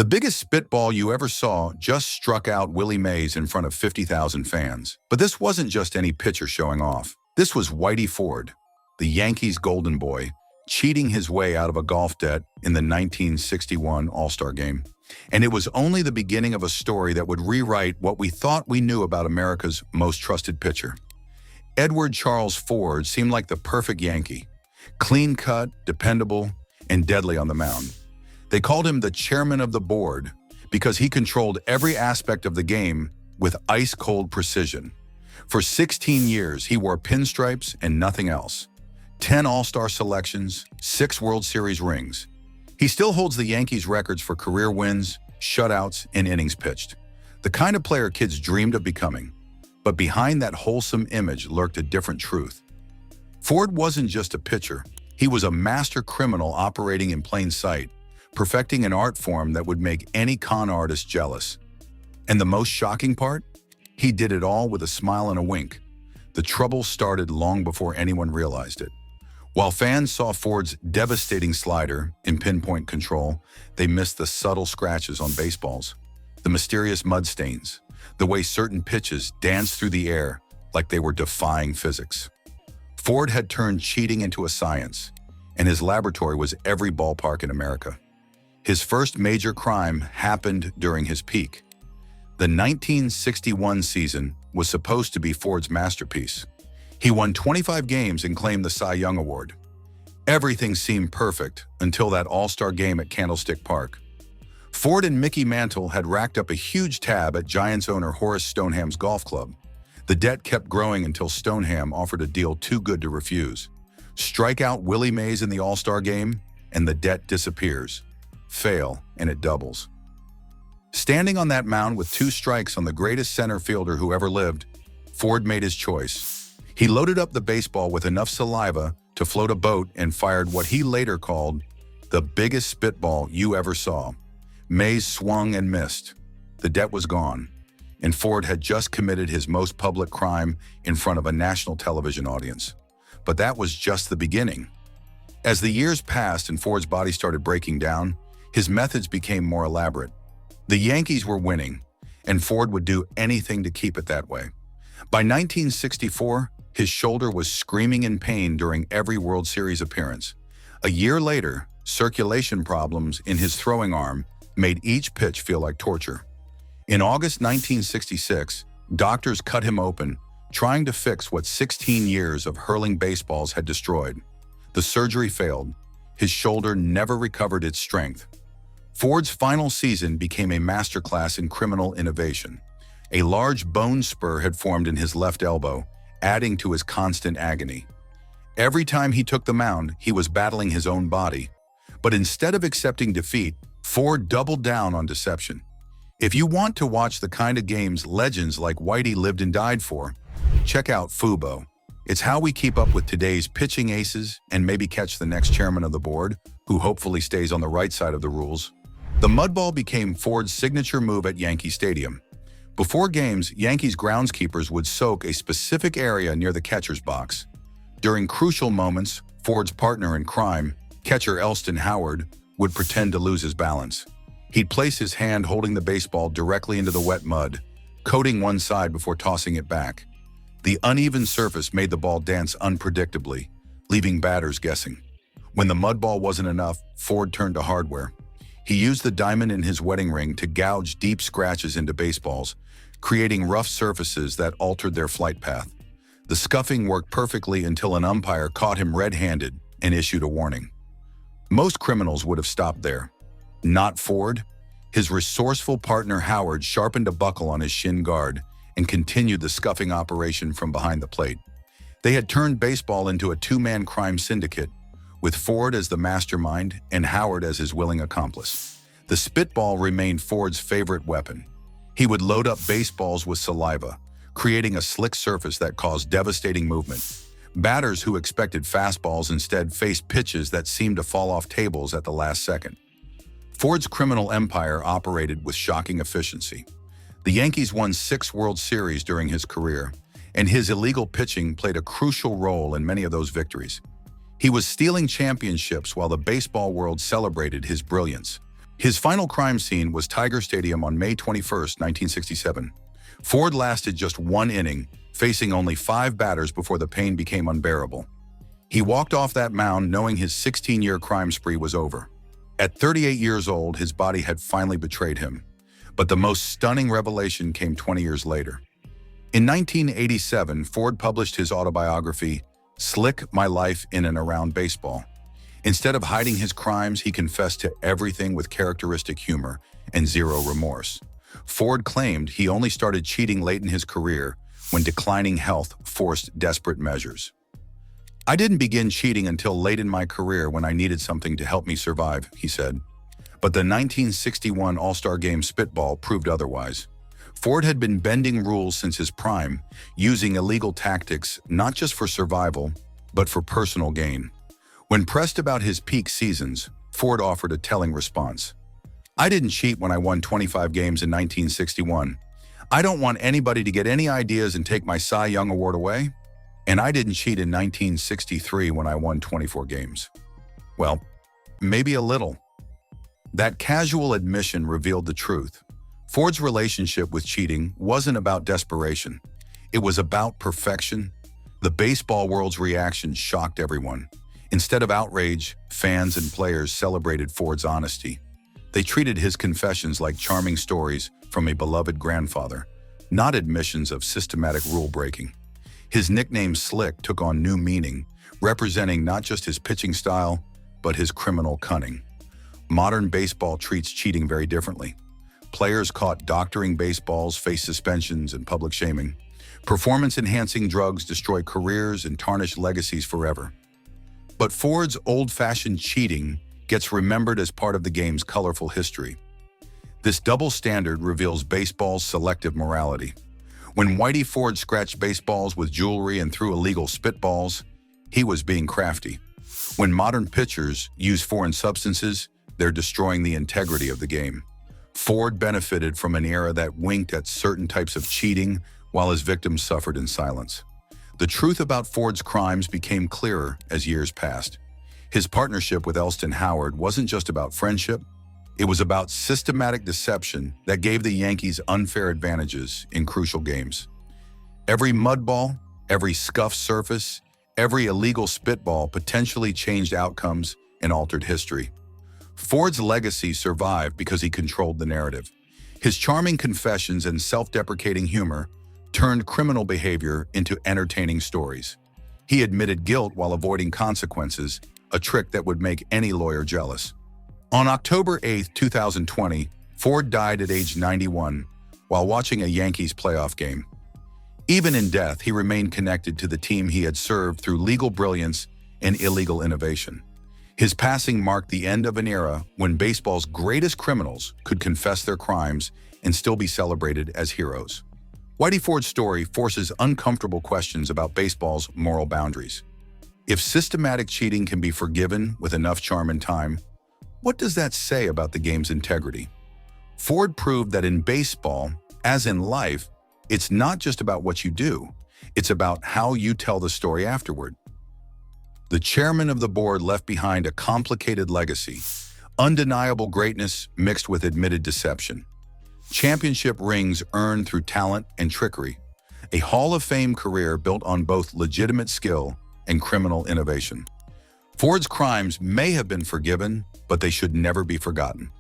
The biggest spitball you ever saw just struck out Willie Mays in front of 50,000 fans. But this wasn't just any pitcher showing off. This was Whitey Ford, the Yankees' golden boy, cheating his way out of a golf debt in the 1961 All-Star Game. And it was only the beginning of a story that would rewrite what we thought we knew about America's most trusted pitcher. Edward Charles Ford seemed like the perfect Yankee, clean-cut, dependable, and deadly on the mound. They called him the chairman of the board because he controlled every aspect of the game with ice-cold precision. For 16 years, he wore pinstripes and nothing else. 10 All-Star selections, 6 World Series rings. He still holds the Yankees' records for career wins, shutouts, and innings pitched. The kind of player kids dreamed of becoming. But behind that wholesome image lurked a different truth. Ford wasn't just a pitcher. He was a master criminal operating in plain sight, perfecting an art form that would make any con artist jealous. And the most shocking part? He did it all with a smile and a wink. The trouble started long before anyone realized it. While fans saw Ford's devastating slider in pinpoint control, they missed the subtle scratches on baseballs, the mysterious mud stains, the way certain pitches danced through the air like they were defying physics. Ford had turned cheating into a science, and his laboratory was every ballpark in America. His first major crime happened during his peak. The 1961 season was supposed to be Ford's masterpiece. He won 25 games and claimed the Cy Young Award. Everything seemed perfect until that All-Star game at Candlestick Park. Ford and Mickey Mantle had racked up a huge tab at Giants owner Horace Stoneham's golf club. The debt kept growing until Stoneham offered a deal too good to refuse. Strike out Willie Mays in the All-Star game, and the debt disappears. Fail, and it doubles. Standing on that mound with 2 strikes on the greatest center fielder who ever lived, Ford made his choice. He loaded up the baseball with enough saliva to float a boat and fired what he later called the biggest spitball you ever saw. Mays swung and missed. The debt was gone, and Ford had just committed his most public crime in front of a national television audience. But that was just the beginning. As the years passed and Ford's body started breaking down, his methods became more elaborate. The Yankees were winning, and Ford would do anything to keep it that way. By 1964, his shoulder was screaming in pain during every World Series appearance. A year later, circulation problems in his throwing arm made each pitch feel like torture. In August 1966, doctors cut him open, trying to fix what 16 years of hurling baseballs had destroyed. The surgery failed. His shoulder never recovered its strength. Ford's final season became a masterclass in criminal innovation. A large bone spur had formed in his left elbow, adding to his constant agony. Every time he took the mound, he was battling his own body. But instead of accepting defeat, Ford doubled down on deception. If you want to watch the kind of games legends like Whitey lived and died for, check out Fubo. It's how we keep up with today's pitching aces and maybe catch the next chairman of the board, who hopefully stays on the right side of the rules. The mudball became Ford's signature move at Yankee Stadium. Before games, Yankees groundskeepers would soak a specific area near the catcher's box. During crucial moments, Ford's partner in crime, catcher Elston Howard, would pretend to lose his balance. He'd place his hand holding the baseball directly into the wet mud, coating one side before tossing it back. The uneven surface made the ball dance unpredictably, leaving batters guessing. When the mud ball wasn't enough, Ford turned to hardware. He used the diamond in his wedding ring to gouge deep scratches into baseballs, creating rough surfaces that altered their flight path. The scuffing worked perfectly until an umpire caught him red-handed and issued a warning. Most criminals would have stopped there. Not Ford. His resourceful partner Howard sharpened a buckle on his shin guard and continued the scuffing operation from behind the plate. They had turned baseball into a 2-man crime syndicate, with Ford as the mastermind and Howard as his willing accomplice. The spitball remained Ford's favorite weapon. He would load up baseballs with saliva, creating a slick surface that caused devastating movement. Batters who expected fastballs instead faced pitches that seemed to fall off tables at the last second. Ford's criminal empire operated with shocking efficiency. The Yankees won 6 World Series during his career, and his illegal pitching played a crucial role in many of those victories. He was stealing championships while the baseball world celebrated his brilliance. His final crime scene was Tiger Stadium on May 21, 1967. Ford lasted just one inning, facing only 5 batters before the pain became unbearable. He walked off that mound knowing his 16-year crime spree was over. At 38 years old, his body had finally betrayed him. But the most stunning revelation came 20 years later. In 1987, Ford published his autobiography, Slick: My Life in and Around Baseball. Instead of hiding his crimes, he confessed to everything with characteristic humor and zero remorse. Ford claimed he only started cheating late in his career when declining health forced desperate measures. "I didn't begin cheating until late in my career when I needed something to help me survive," he said. But the 1961 All-Star Game spitball proved otherwise. Ford had been bending rules since his prime, using illegal tactics not just for survival, but for personal gain. When pressed about his peak seasons, Ford offered a telling response. "I didn't cheat when I won 25 games in 1961. I don't want anybody to get any ideas and take my Cy Young Award away. And I didn't cheat in 1963 when I won 24 games." Well, maybe a little. That casual admission revealed the truth. Ford's relationship with cheating wasn't about desperation. It was about perfection. The baseball world's reaction shocked everyone. Instead of outrage, fans and players celebrated Ford's honesty. They treated his confessions like charming stories from a beloved grandfather, not admissions of systematic rule-breaking. His nickname Slick took on new meaning, representing not just his pitching style, but his criminal cunning. Modern baseball treats cheating very differently. Players caught doctoring baseballs face suspensions and public shaming. Performance-enhancing drugs destroy careers and tarnish legacies forever. But Ford's old-fashioned cheating gets remembered as part of the game's colorful history. This double standard reveals baseball's selective morality. When Whitey Ford scratched baseballs with jewelry and threw illegal spitballs, he was being crafty. When modern pitchers use foreign substances, they're destroying the integrity of the game. Ford benefited from an era that winked at certain types of cheating while his victims suffered in silence. The truth about Ford's crimes became clearer as years passed. His partnership with Elston Howard wasn't just about friendship. It was about systematic deception that gave the Yankees unfair advantages in crucial games. Every mud ball, every scuffed surface, every illegal spitball potentially changed outcomes and altered history. Ford's legacy survived because he controlled the narrative. His charming confessions and self-deprecating humor turned criminal behavior into entertaining stories. He admitted guilt while avoiding consequences, a trick that would make any lawyer jealous. On October 8, 2020, Ford died at age 91 while watching a Yankees playoff game. Even in death, he remained connected to the team he had served through legal brilliance and illegal innovation. His passing marked the end of an era when baseball's greatest criminals could confess their crimes and still be celebrated as heroes. Whitey Ford's story forces uncomfortable questions about baseball's moral boundaries. If systematic cheating can be forgiven with enough charm and time, what does that say about the game's integrity? Ford proved that in baseball, as in life, it's not just about what you do, it's about how you tell the story afterward. The chairman of the board left behind a complicated legacy, undeniable greatness mixed with admitted deception. Championship rings earned through talent and trickery, a Hall of Fame career built on both legitimate skill and criminal innovation. Ford's crimes may have been forgiven, but they should never be forgotten.